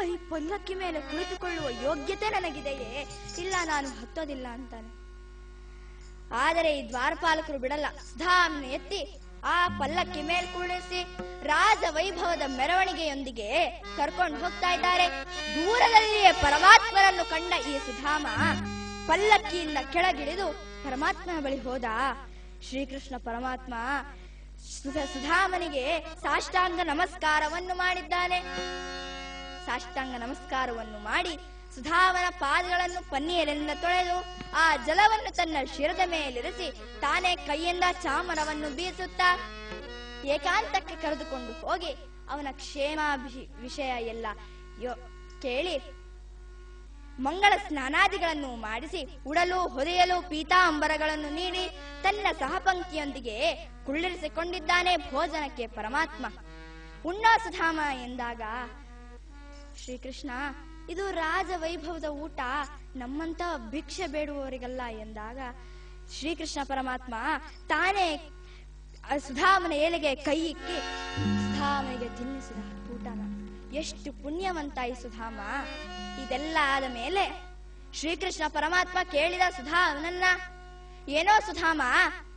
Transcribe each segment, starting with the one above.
ಈ ಪಲ್ಲಕ್ಕಿ ಮೇಲೆ ಕುಳಿತುಕೊಳ್ಳುವ ಯೋಗ್ಯತೆ ನನಗಿದೆಯೇ? ಇಲ್ಲ, ನಾನು ಹತ್ತೋದಿಲ್ಲ ಅಂತಾನೆ. ಆದರೆ ಈ ದ್ವಾರಪಾಲಕರು ಬಿಡಲ್ಲ. ಸುಧಾಮನ ಎತ್ತಿ ಆ ಪಲ್ಲಕ್ಕಿ ಮೇಲೆ ಕುಳಿಸಿ ರಾಜ ವೈಭವದ ಮೆರವಣಿಗೆಯೊಂದಿಗೆ ಕರ್ಕೊಂಡು ಹೋಗ್ತಾ ಇದ್ದಾರೆ. ದೂರದಲ್ಲಿಯೇ ಪರಮಾತ್ಮನನ್ನು ಕಂಡ ಈ ಸುಧಾಮ ಪಲ್ಲಕ್ಕಿಯಿಂದ ಕೆಳಗಿಳಿದು ಪರಮಾತ್ಮನ ಬಳಿ ಹೋದ. ಶ್ರೀಕೃಷ್ಣ ಪರಮಾತ್ಮ ಸುಧಾಮನಿಗೆ ಸಾಷ್ಟಾಂಗ ನಮಸ್ಕಾರವನ್ನು ಮಾಡಿದ್ದಾನೆ. ಸಾಷ್ಟಾಂಗ ನಮಸ್ಕಾರವನ್ನು ಮಾಡಿ ಸುಧಾಮನ ಪಾದಗಳನ್ನು ಪನ್ನೀರಿನಿಂದ ತೊಳೆದು ಆ ಜಲವನ್ನು ತನ್ನ ಶಿರದ ಮೇಲಿರಿಸಿ ತಾನೇ ಕೈಯಿಂದ ಚಾಮರವನ್ನು ಬೀಸುತ್ತಾ ಏಕಾಂತಕ್ಕೆ ಕರೆದುಕೊಂಡು ಹೋಗಿ ಅವನ ಕ್ಷೇಮ ವಿಷಯ ಎಲ್ಲ ಕೇಳಿ ಮಂಗಳ ಸ್ನಾನಾದಿಗಳನ್ನು ಮಾಡಿಸಿ ಉಡಲು ಹೊದೆಯಲು ಪೀತಾಂಬರಗಳನ್ನು ನೀಡಿ ತನ್ನ ಸಹಪಂಕ್ತಿಯೊಂದಿಗೆ ಕುಳ್ಳಿರಿಸಿಕೊಂಡಿದ್ದಾನೆ ಭೋಜನಕ್ಕೆ ಪರಮಾತ್ಮ. ಉಣ್ಣೋ ಸುಧಾಮ ಎಂದಾಗ ಶ್ರೀಕೃಷ್ಣ, ಇದು ರಾಜ ವೈಭವದ ಊಟ, ನಮ್ಮಂತ ಭಿಕ್ಷೆ ಬೇಡುವವರಿಗಲ್ಲ ಎಂದಾಗ ಶ್ರೀಕೃಷ್ಣ ಪರಮಾತ್ಮ ತಾನೇ ಸುಧಾಮನ ಏಳಿಗೆ ಕೈ ಇಕ್ಕಿ ಸುಧಾಮನಿಗೆ ತಿನ್ನಿಸಿದ ಊಟನ. ಎಷ್ಟು ಪುಣ್ಯವಂತ ಈ ಸುಧಾಮ. ಇದೆಲ್ಲ ಆದ ಮೇಲೆ ಶ್ರೀಕೃಷ್ಣ ಪರಮಾತ್ಮ ಕೇಳಿದ ಸುಧಾಮನನ್ನ, ಏನೋ ಸುಧಾಮ,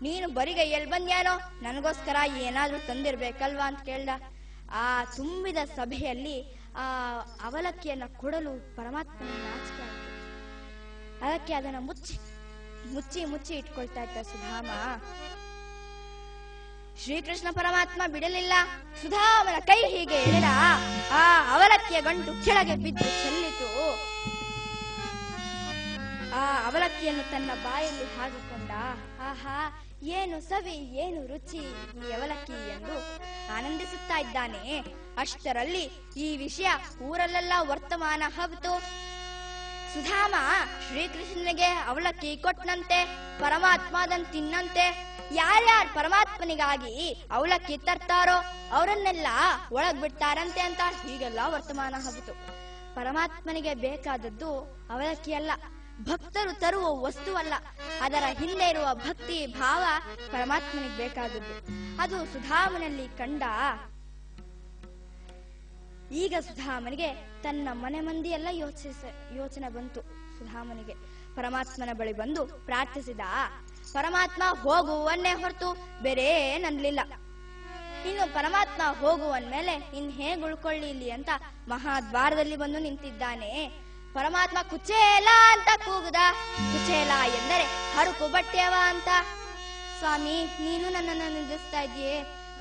ನೀನು ಬರಿಗೈಯಲ್ಲಿ ಬಂದ್ಯಾನೋ, ನನಗೋಸ್ಕರ ಏನಾದ್ರೂ ತಂದಿರ್ಬೇಕಲ್ವಾ ಅಂತ ಕೇಳ್ದ. ಆ ತುಂಬಿದ ಸಭೆಯಲ್ಲಿ ಆ ಅವಲಕ್ಕಿಯನ್ನ ಕೊಡಲು ಪರಮಾತ್ಮನ ನಾಚಿಕೆ ಆಯ್ತು. ಅದಕ್ಕೆ ಅದನ್ನ ಮುಚ್ಚಿ ಮುಚ್ಚಿ ಇಟ್ಕೊಳ್ತಾ ಇದ್ದ ಸುಧಾಮ. ಶ್ರೀಕೃಷ್ಣ ಪರಮಾತ್ಮ ಬಿಡಲಿಲ್ಲ. ಸುಧಾಮನ ಕೈ ಹೀಗೆ ಎಳೆದ. ಆ ಅವಲಕ್ಕಿಯ ಗಂಟು ಕೆಳಗೆ ಬಿದ್ದು ಚೆಲ್ಲಿತು. ಆ ಅವಲಕ್ಕಿಯನ್ನು ತನ್ನ ಬಾಯಲ್ಲಿ ಹಾಕಿಕೊಂಡ. ಆಹಾ, ಏನು ಸವಿ, ಏನು ರುಚಿ ಈ ಅವಲಕ್ಕಿ ಎಂದು ಆನಂದಿಸುತ್ತಾ ಇದ್ದಾನೆ. ಅಷ್ಟರಲ್ಲಿ ಈ ವಿಷಯ ಊರಲ್ಲೆಲ್ಲ ವರ್ತಮಾನ ಹಬ್ಬಿತು. ಸುಧಾಮ ಶ್ರೀಕೃಷ್ಣನಿಗೆ ಅವಲಕ್ಕಿ ಕೊಟ್ಟನಂತೆ, ಪರಮಾತ್ಮ ಅದನ್ನು ತಿನ್ನಂತೆ. ಯಾರ್ಯಾರು ಪರಮಾತ್ಮನಿಗಾಗಿ ಅವಲಕ್ಕಿ ತರ್ತಾರೋ ಅವರನ್ನೆಲ್ಲ ಒಳಗ್ ಬಿಡ್ತಾರಂತೆ ಅಂತ ಹೀಗೆಲ್ಲ ವರ್ತಮಾನ ಹಬ್ಬಿತು. ಪರಮಾತ್ಮನಿಗೆ ಬೇಕಾದದ್ದು ಅವಲಕ್ಕಿ ಅಲ್ಲ, ಭಕ್ತರು ತರುವ ವಸ್ತುವಲ್ಲ, ಅದರ ಹಿಂದೆ ಇರುವ ಭಕ್ತಿ ಭಾವ ಪರಮಾತ್ಮನಿಗೆ ಬೇಕಾದದ್ದು. ಅದು ಸುಧಾಮನಲ್ಲಿ ಕಂಡ. ಈಗ ಸುಧಾಮನಿಗೆ ತನ್ನ ಮನೆ ಮಂದಿ ಎಲ್ಲ ಯೋಚನೆ ಬಂತು. ಸುಧಾಮನಿಗೆ ಪರಮಾತ್ಮನ ಬಳಿ ಬಂದು ಪ್ರಾರ್ಥಿಸಿದ. ಪರಮಾತ್ಮ ಹೋಗುವನ್ನೇ ಹೊರತು ಬೇರೆ ನನ್ಲಿಲ್ಲ. ಇನ್ನು ಪರಮಾತ್ಮ ಹೋಗುವನ್ಮೇಲೆ ಇನ್ ಹೇಗ್ ಉಳ್ಕೊಳ್ಳಿ ಇಲ್ಲಿ ಅಂತ ಮಹಾದ್ವಾರದಲ್ಲಿ ಬಂದು ನಿಂತಿದ್ದಾನೆ. ಪರಮಾತ್ಮ ಕುಚೇಲ ಅಂತ ಕೂಗುದ. ಕುಚೇಲ ಎಂದರೆ ಹರುಕು ಬಟ್ಟೆಯವ ಅಂತ. ಸ್ವಾಮಿ, ನೀನು ನನ್ನನ್ನು ನಿಂದಿಸ್ತಾ ಇದೆಯೇ?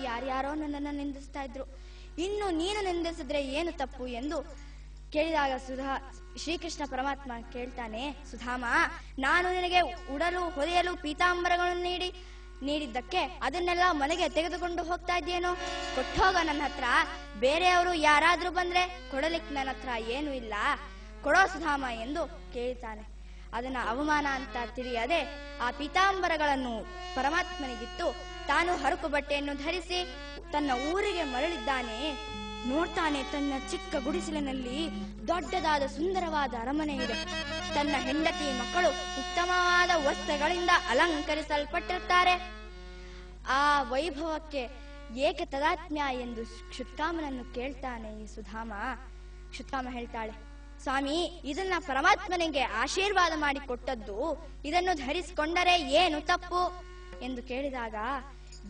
ಯಾರ್ಯಾರೋ ನನ್ನನ್ನು ನಿಂದಿಸ್ತಾ ಇದ್ರು, ಇನ್ನು ನೀನು ನಿಂದಿಸಿದ್ರೆ ಏನು ತಪ್ಪು ಎಂದು ಕೇಳಿದಾಗ ಶ್ರೀಕೃಷ್ಣ ಪರಮಾತ್ಮ ಕೇಳ್ತಾನೆ, ಸುಧಾಮ, ನಾನು ನಿನಗೆ ಉಡಲು ಹೊದೆಯಲು ಪೀತಾಂಬರಗಳನ್ನು ನೀಡಿದ್ದಕ್ಕೆ ಅದನ್ನೆಲ್ಲ ಮನೆಗೆ ತೆಗೆದುಕೊಂಡು ಹೋಗ್ತಾ ಇದ್ದೇನೋ? ಕೊಟ್ಟೋಗ ನನ್ನ ಹತ್ರ. ಬೇರೆಯವರು ಯಾರಾದ್ರೂ ಬಂದ್ರೆ ಕೊಡಲಿಕ್ಕೆ ನನ್ನ ಹತ್ರ ಏನೂ ಇಲ್ಲ, ಕೊಡೋ ಸುಧಾಮ ಎಂದು ಕೇಳ್ತಾನೆ. ಅದನ್ನ ಅವಮಾನ ಅಂತ ತಿಳಿಯದೆ ಆ ಪೀತಾಂಬರಗಳನ್ನು ಪರಮಾತ್ಮನಿಗಿತ್ತು ತಾನು ಹರಕು ಬಟ್ಟೆಯನ್ನು ಧರಿಸಿ ತನ್ನ ಊರಿಗೆ ಮರಳಿದ್ದಾನೆ. ನೋಡ್ತಾನೆ, ತನ್ನ ಚಿಕ್ಕ ಗುಡಿಸಲಿನಲ್ಲಿ ದೊಡ್ಡದಾದ ಸುಂದರವಾದ ಅರಮನೆ ಇದೆ. ತನ್ನ ಹೆಂಡತಿ ಮಕ್ಕಳು ಉತ್ತಮವಾದ ವಸ್ತ್ರಗಳಿಂದ ಅಲಂಕರಿಸಲ್ಪಟ್ಟಿರ್ತಾರೆ. ಆ ವೈಭವಕ್ಕೆ ಏಕೆ ತದಾತ್ಮ್ಯ ಎಂದು ಕ್ಷುತ್ಕಾಮನನ್ನು ಕೇಳ್ತಾನೆ ಈ ಸುಧಾಮ. ಕ್ಷುತ್ಕಾಮ ಹೇಳ್ತಾಳೆ, ಸ್ವಾಮಿ, ಇದನ್ನ ಪರಮಾತ್ಮನಿಗೆ ಆಶೀರ್ವಾದ ಮಾಡಿ ಕೊಟ್ಟದ್ದು, ಇದನ್ನು ಧರಿಸಿಕೊಂಡರೆ ಏನು ತಪ್ಪು ಎಂದು ಕೇಳಿದಾಗ,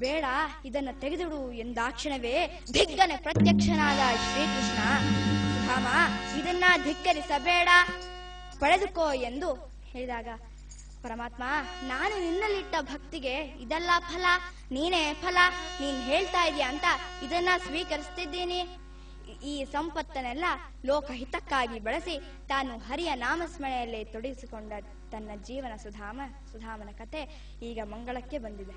ಬೇಡ, ಇದನ್ನು ತೆಗೆದಿಡು ಎಂದಾಕ್ಷಣವೇ ದಿಗ್ಗನೆ ಪ್ರತ್ಯಕ್ಷನಾದ ಶ್ರೀಕೃಷ್ಣ, ಸುಧಾಮ, ಇದನ್ನ ಧಿಕ್ಕರಿಸಬೇಡ, ಪಡೆದುಕೋ ಎಂದು ಹೇಳಿದಾಗ, ಪರಮಾತ್ಮ, ನಾನು ನಿನ್ನಲ್ಲಿಟ್ಟ ಭಕ್ತಿಗೆ ಇದೆಲ್ಲ ಫಲ, ನೀನೇ ಫಲ, ನೀನ್ ಹೇಳ್ತಾ ಇದೀಯ ಅಂತ ಇದನ್ನ ಸ್ವೀಕರಿಸ್ತಿದ್ದೀನಿ. ಈ ಸಂಪತ್ತನ್ನೆಲ್ಲ ಲೋಕಹಿತಕ್ಕಾಗಿ ಬಳಸಿ ತಾನು ಹರಿಯ ನಾಮಸ್ಮರಣೆಯಲ್ಲೇ ತೊಡಗಿಸಿಕೊಂಡ ತನ್ನ ಜೀವನ ಸುಧಾಮನ ಕತೆ ಈಗ ಮಂಗಳಕ್ಕೆ ಬಂದಿದೆ.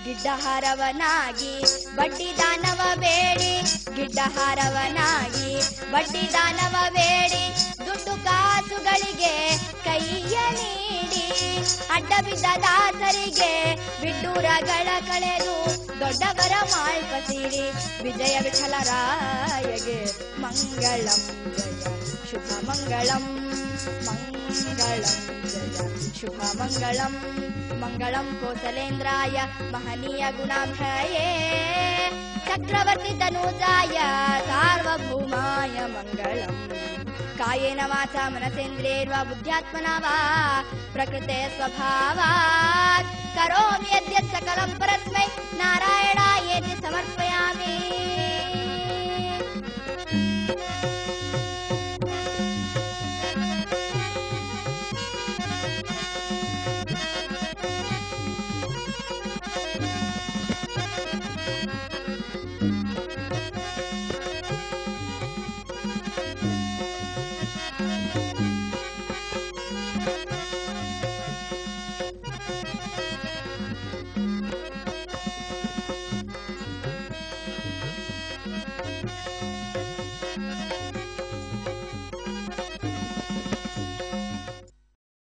ಗಿಡ್ಡಹಾರವನಾಗಿ ಬಡ್ಡಿ ದಾನವ ಬೇಡಿ, ಗಿಡ್ಡಹಾರವನಾಗಿ ಬಡ್ಡಿ ದಾನವ ಬೇಡಿ, ದುಡ್ಡು ಕಾಸುಗಳಿಗೆ ಕೈಯ ನೀಡಿ, ಅಡ್ಡ ಬಿದ್ದ ದಾಸರಿಗೆ ಬಿಡ್ಡೂರಗಳ ಕಳೆದು ದೊಡ್ಡವರ ಮಾಳ್ಪಸಿರಿ, ವಿಜಯ ವಿಠಲರಾಯಗೆ ಮಂಗಳಂ ಜಯ ಶುಭ ಮಂಗಳಂ, ಮಂಗಳಂ ಜಯ ಶುಭ ಮಂಗಳಂ, ಮಂಗಳಂ ಕೋಸಲೇಂದ್ರಾಯ ಮಹನೀಯ ಗುಣಾಭಯೇ, ಚಕ್ರವರ್ತಿ ತನೂಜಾಯ ಸಾರ್ವಭೌಮಾಯ ಮಂಗಳಂ. ಕಾಯೇನ ವಾಚಾ ಮನಸೇಂದ್ರಿಯೈರ್ವಾ ಬುದ್ಧ್ಯಾತ್ಮನಾ ವಾ ಪ್ರಕೃತೆ ಸ್ವಭಾವಾತ್ ಕರೋಮಿ ಯದ್ಯತ್ ಸಕಲಂ ಪರಸ್ಮೈ ನಾರಾಯಣಾಯೇತಿ ಸಮರ್ಪಯಾಮಿ.